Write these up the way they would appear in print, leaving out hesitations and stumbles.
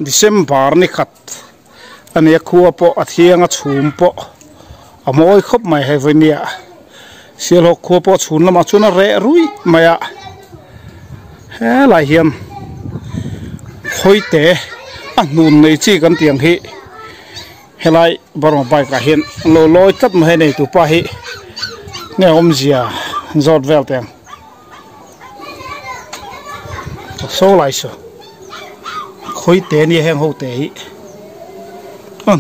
December ni khat ania khua po athianga chhum po amoi khop mai hevenia sialo khua po chhun lama chuna re rui maya he lai hiam khoite anun nei chi kan tiang hi helai barom bai ka hin lo loi tat ma nei tu pa hi ne omzia zot vel teng so lai so khoite ni heng ho te hi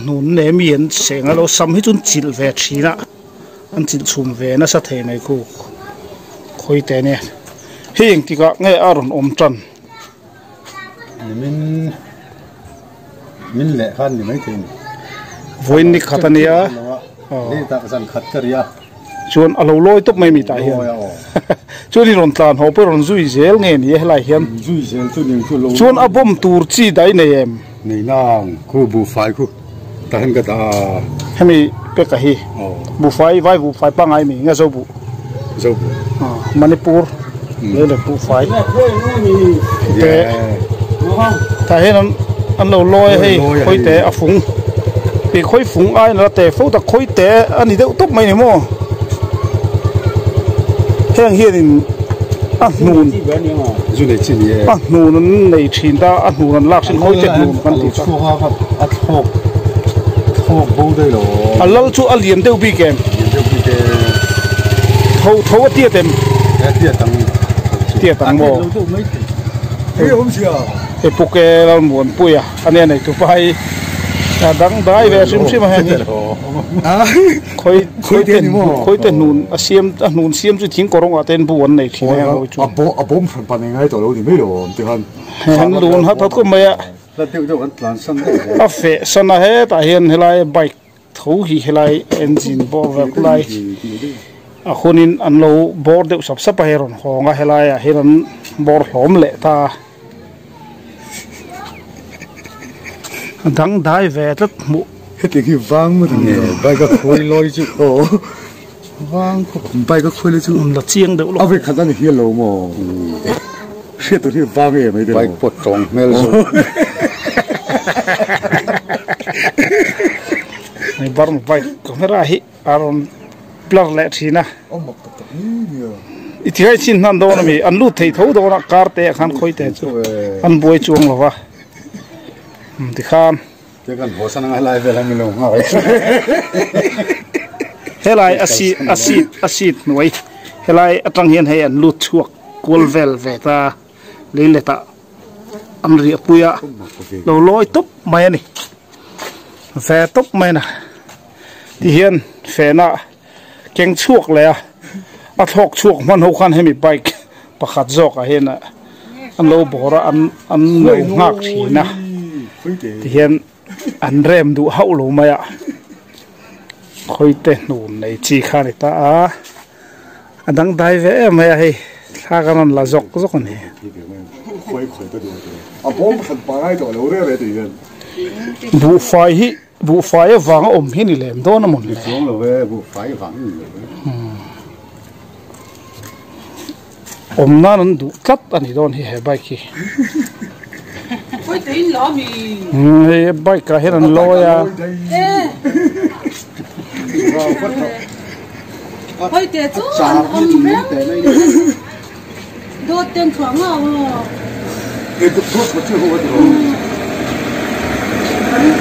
nun ne mien senga lo sam hi chun chil ve thina an chil chum ve na sa the nei ku khoite ne hing tika nge aron om tran min le khan ni mai tin voin ni khatania ni ta san khat karia chuan alo loi top mai mi ta hian chu ni ron tlan ho pe ron zui zel nge ni helai hian zui zel chu ning chu lo chuan abom tur chi dai nei em nei nang khu bu fai khu ta han ka ta hemi pe ka hi bu fai vai bu fai pa ngai mi nga zo bu Manipur le bu fai te ta hen an lo loi hei khoi te afung pi khoi fung ai na te fo ta khoi te ani de top mai ni mo heng hian in nun zu nei chi ni nun nei thin ta nun lak sin khoi te nun kan ti chu ha a thok bo de lo alal chu aliam deu bi kem tho tia tem tia tang mo ei hom sia e puke la muan puya ania nei tu pai ta dang dai ve sim sim ha ni khoi te nun asiam a nun siam chu thing korong a ten buan nei thi ha lo chu a bom phan pan ngai to lo ni me lo ti han han lun ha thot ko maya la teu jo an plan san a fe sana he ta hian helai bike tho hi helai engine bo ve kulai a khunin an lo bor de sap sap heron honga helai a hiran bor hlom le ta dang dai ve tat mu heti ki wang mu ni bai ka khoi loi chu o wang ko bai ka khoi le chu la chiang de lo a ve khan ni hi lo mo she to hi wang e mai de bai pot tong mel so ni barm bai camera hi aron blur le thina ma ka ta ni ithai chin nan do na mi an lu thei tho do na kar te khan khoi te chu an boi chuang lo wa ti khan te kan ho san ngai lai ve la mi lo ha helai asit noi helai atang hian hei an lu chuak kol vel ve ta leile ta am ri puya lo loi top mai ani ve top mai na ti hian fe na keng chuak le a thok chuak man ho khan hemi bike pakhat jok a hena an lo bora an lo ngak thina ti hian an rem du hau lo maya khoi te nun nei chi khani ta a adang dai ve maya hei tha kan la jok jok ni khoi to do a bom khan pa ngai to lo re ti gan bu fai wang om hi ni lem do na mon le jong lo ve bu fai wang ni om na nan du tat ani don hi he bike hi khoi te in lo mi he bike ka heran lo ya khoi te chu om rem do ten chuang a e to tos ma chu ho do anh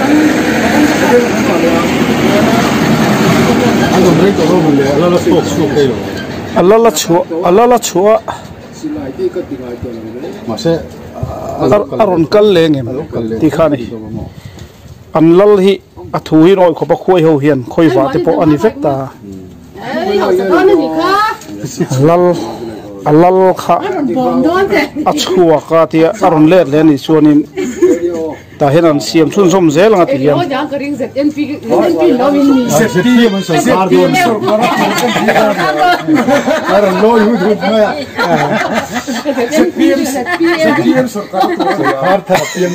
còn mấy chỗ mình để nó sụp sụp đây rồi alala chua mà sẽ aron kal le ngem ti khani an lal hi a thu hi roi khopa khoi ho hian khoi wa te po ani vekta lal kha a chua ka ti aron let le ni chuanin ta henan siam chun som zel nga ti hian aron lo yu du ma ZPM सरकार को हर था PM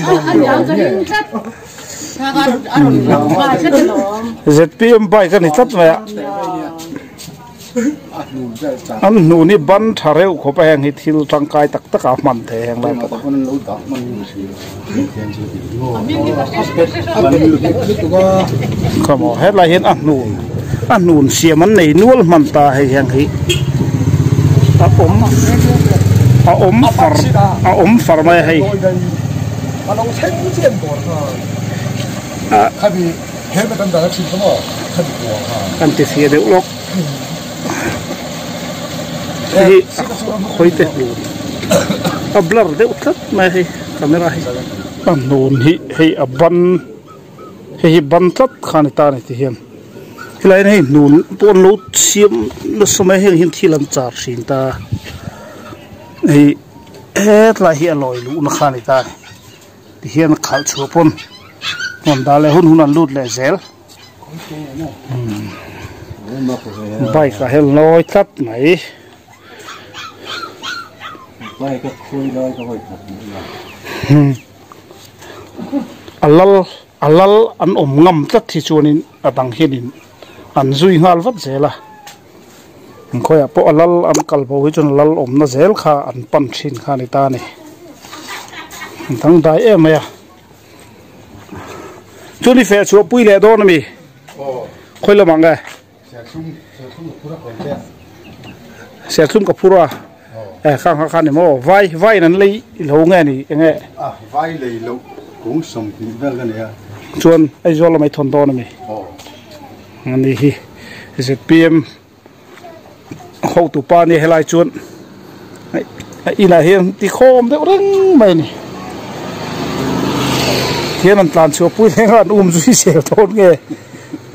ZPM bai kan ni tat ma anh nụ ni ban thà rêu khó phải hàng hít thil trăng cai tắc tắc áp mặn thế hàng lại không có hết lại hiện anh nụ xìa mắn này nuôi mặn ta hay hàng hít ốm phar mai hay anh tiếp phía đều lóc thì khối tết luôn blur đều thất mai hay camera hay anh nôn hay hay ban thất khăn ta này thì hiền cái này này nôn bốn lốt xiêm nó số mấy hiền thi làm chả xin ta thì hết là hiện lòi lũ nó khăn ta thì hiền khảo chúa pon còn ta lại hôn ăn lút lại dẻo bay cả hết lòi thắt này bay cái khui lòi cái hồi alal an ngam tlat thi chuanin atang hianin an zui ngal vat zela khoya po alal an kalbo hi chun lal na zel kha an pan thin kha ni ta ni thang dai em ya chuni fe chu pui le do na mi khoi la manga se thum ka pura khang ni mo vai nan lei lo nge ni nge vai lei lo cũng sống thì vel cái này chuan ai zo la mai thon do na mi ani hi ZPM hậu tụ pa ni helai chuan ila hian ti khom de reng mai ni hian an tlan chu pui hengan zui sel thon nge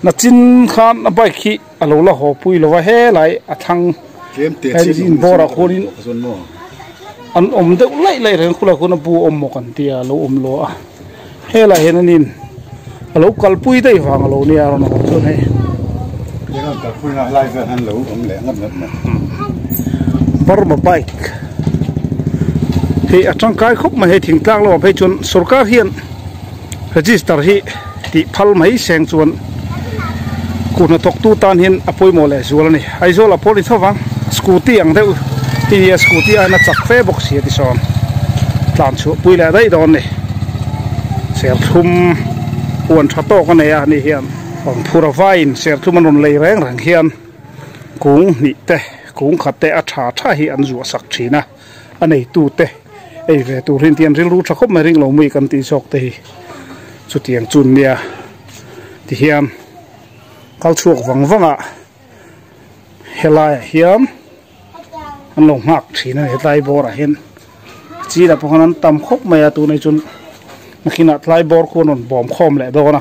na chin khan a bai khi alo la ho pui lo wa he lai a thang kem te chin bora khonin an de lai ren khula khuna bu mo kan tia lo lo a he la hen anin alo kal pui dei wang alo ni aro no chun he cái kal pui na lai ve han lo le ngap ngap Burma bike thì trong cái khúc mà hệ thỉnh tang lo phải chun sarkar hian register hi ti phal mai seng chuan kuna tok tu tan hian apoi mo le zual ni ai zo la poli thawang scooty ang deu ti scooty ana chak fe box hi ti son tlan chu pui la dai don ni ser thum uan thato ka ne ani hian ong phura vain ser thum an lei reng rang hian kung ni te kung khate a tha hi an zu sak thina anei tu te ei ve tu rin tian ril ru tha khop ma ring lo mui kan ti sok te hi chu tiang chun nia ti hiam kal chuak wangwanga helai hiam an lo ngak thina hetlai bor a hin chi la pon an tam khop ma tu nei chun nakhina tlai bor ko non bom khom le do na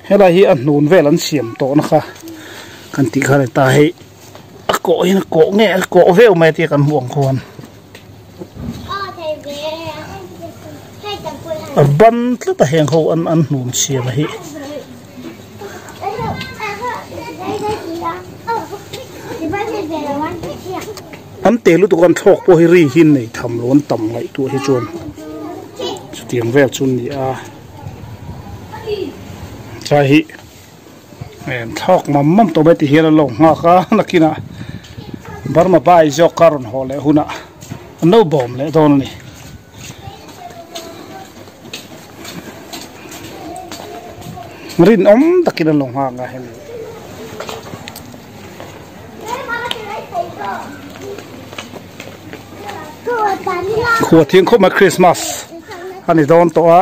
helai hi an nun vel an siam to na kha kan ti kha ta hei a ko in ko nge ko vel mai ti kan huang khon a ban tla ta heng ho an nun siam hi an te lu tu kan thok po hi ri hin nei tham lon tam ngai tu hi chon chu tiang vel chun ni a cha hi en thok mam to be ti hian lo nga ka nakina Burma bai zo karon hole huna no bom le don ni rin takina lo nga nga hen khua thiang khoma Christmas ani don to a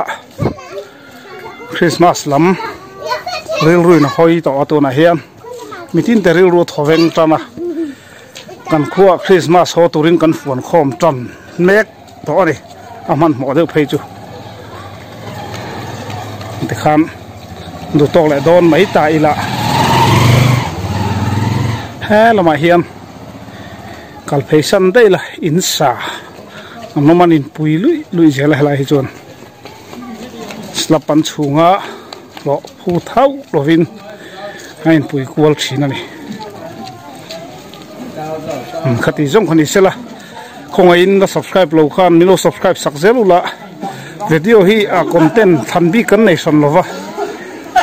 Christmas lam ril ruin hoi to to na hian mitin te ril ru thoveng tana kan khua Christmas ho turin kan fuan khom tan mek to ni aman mo de phei chu te khan du tok le don mai ta ila he lama hian kalphesan dei la insa amman in pui lui jela hala hi chon slapan chunga lo hu thau lovin hain pui kwal thina ni khati jong khani sela khonga in la subscribe lo khan milo subscribe sakzelula video hi a content thanbi kan nei son lova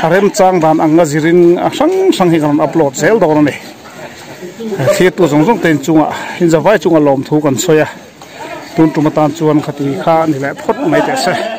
arem chang dan anga zirin a sang hi kan upload sel do ni thi tu zong zong ten chunga in za vai chunga lom thu kan soya tun tu matan chuan khati kha ni le phot mai te se